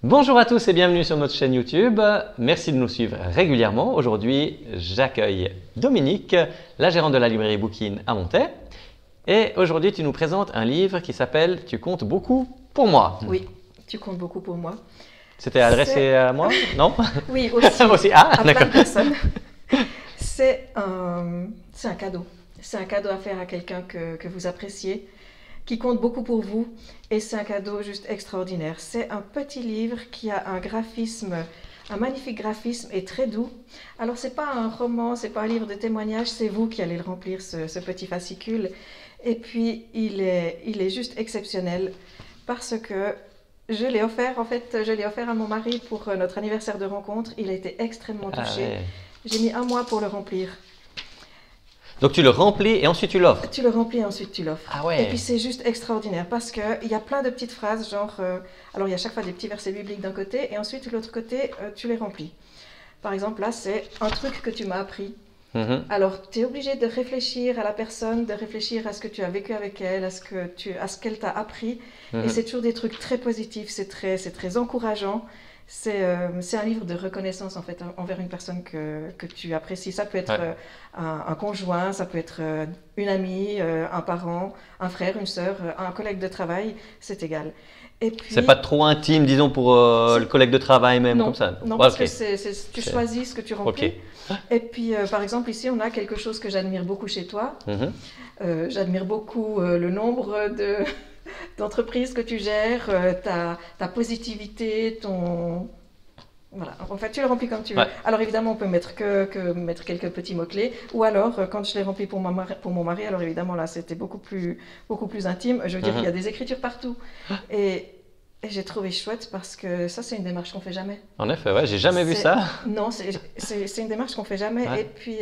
Bonjour à tous et bienvenue sur notre chaîne YouTube. Merci de nous suivre régulièrement. Aujourd'hui, j'accueille Dominique, la gérante de la librairie Bookin à Montaix. Et aujourd'hui, tu nous présentes un livre qui s'appelle « Tu comptes beaucoup pour moi ». Oui, tu comptes beaucoup pour moi. C'était adressé à moi? Non? Oui, aussi. Aussi. Ah, à plein d'accord. de personnes. C'est un cadeau. C'est un cadeau à faire à quelqu'un que vous appréciez, qui compte beaucoup pour vous. Et c'est un cadeau juste extraordinaire. C'est un petit livre qui a un graphisme, un magnifique graphisme et très doux. Alors, ce n'est pas un roman, ce n'est pas un livre de témoignages, c'est vous qui allez le remplir, ce petit fascicule. Et puis, il est juste exceptionnel parce que je l'ai offert, je l'ai offert à mon mari pour notre anniversaire de rencontre. Il a été extrêmement touché. Ouais. J'ai mis 1 mois pour le remplir. Donc tu le remplis et ensuite tu l'offres. Tu le remplis et ensuite tu l'offres. Ah ouais. Et puis c'est juste extraordinaire parce qu'il y a plein de petites phrases, genre, alors il y a chaque fois des petits versets bibliques d'un côté et ensuite de l'autre côté, tu les remplis. Par exemple, là, c'est un truc que tu m'as appris. Alors, tu es obligé de réfléchir à la personne, de réfléchir à ce que tu as vécu avec elle, à ce qu'elle t'a appris. Et c'est toujours des trucs très positifs, c'est très encourageant. C'est un livre de reconnaissance en fait envers une personne que tu apprécies. Ça peut être un conjoint, ça peut être une amie, un parent, un frère, une sœur, un collègue de travail, c'est égal. Et puis, C'est pas trop intime, disons, pour le collègue de travail même, non, comme ça? non, Ouais, parce ok. que tu choisis ce que tu remplis. Ok. Et puis, par exemple, ici, on a quelque chose que j'admire beaucoup chez toi. J'admire beaucoup le nombre d'entreprises que tu gères, ta positivité, ton... Voilà, en fait, tu le remplis comme tu veux. Ouais. Alors évidemment, on peut mettre mettre quelques petits mots-clés. Ou alors, quand je l'ai rempli pour mon mari, alors évidemment, là, c'était beaucoup plus intime. Je veux dire, il y a des écritures partout. Et j'ai trouvé chouette parce que ça, c'est une démarche qu'on fait jamais. En effet, ouais, j'ai jamais vu ça. Non, c'est une démarche qu'on fait jamais. Ouais. Et puis,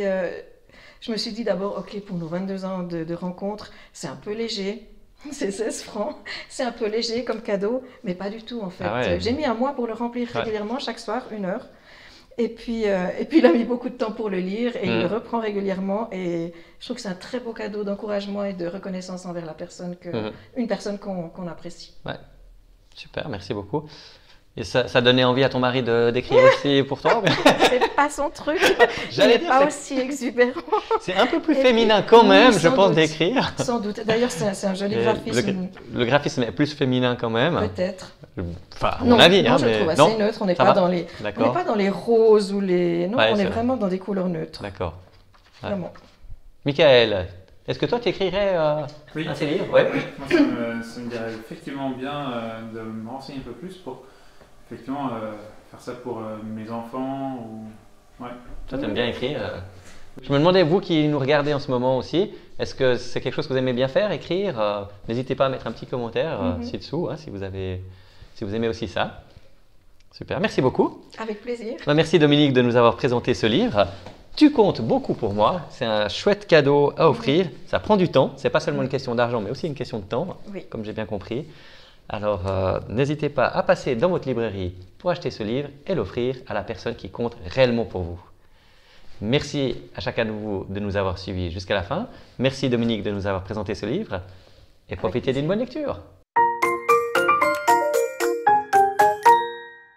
je me suis dit d'abord, ok, pour nos 22 ans de rencontre, c'est un peu léger. C'est 16 francs, c'est un peu léger comme cadeau, mais pas du tout en fait. Ah ouais. J'ai mis 1 mois pour le remplir régulièrement, chaque soir, 1 heure. Et puis il a mis beaucoup de temps pour le lire et il le reprend régulièrement. Et je trouve que c'est un très beau cadeau d'encouragement et de reconnaissance envers la personne, une personne qu'on apprécie. Ouais. Super, merci beaucoup. Et ça donnait envie à ton mari d'écrire aussi pour toi? C'est pas son truc, il J'allais n'est dire, pas aussi exubérant. c'est un peu plus Et féminin puis, quand oui, même, je sans pense, doute. d'écrire. Sans doute. D'ailleurs, c'est un joli Et graphisme. Le graphisme est plus féminin quand même. Peut-être. Enfin, à Non, mon avis. non, hein, je mais trouve non, assez neutre. On n'est ça pas va dans les, D'accord. roses ou les. Non, Ouais, on c'est est vrai. vraiment dans des couleurs neutres. D'accord. Ouais. Vraiment. Michael, est-ce que toi tu écrirais Oui. un de ces livres? Ouais. Moi, ça me dirait effectivement bien de me renseigner un peu plus pour effectivement faire ça pour mes enfants ou... Ouais. Toi, tu aimes bien écrire. Je me demandais, vous qui nous regardez en ce moment aussi, est-ce que c'est quelque chose que vous aimez bien faire, écrire? N'hésitez pas à mettre un petit commentaire ci-dessous hein, si vous aimez aussi ça. Super, merci beaucoup. Avec plaisir. Merci Dominique de nous avoir présenté ce livre. Tu comptes beaucoup pour moi, c'est un chouette cadeau à offrir. Ça prend du temps, c'est pas seulement une question d'argent, mais aussi une question de temps, Oui. comme j'ai bien compris. Alors, n'hésitez pas à passer dans votre librairie pour acheter ce livre et l'offrir à la personne qui compte réellement pour vous. Merci à chacun de vous de nous avoir suivis jusqu'à la fin. Merci Dominique de nous avoir présenté ce livre et profitez d'une bonne lecture.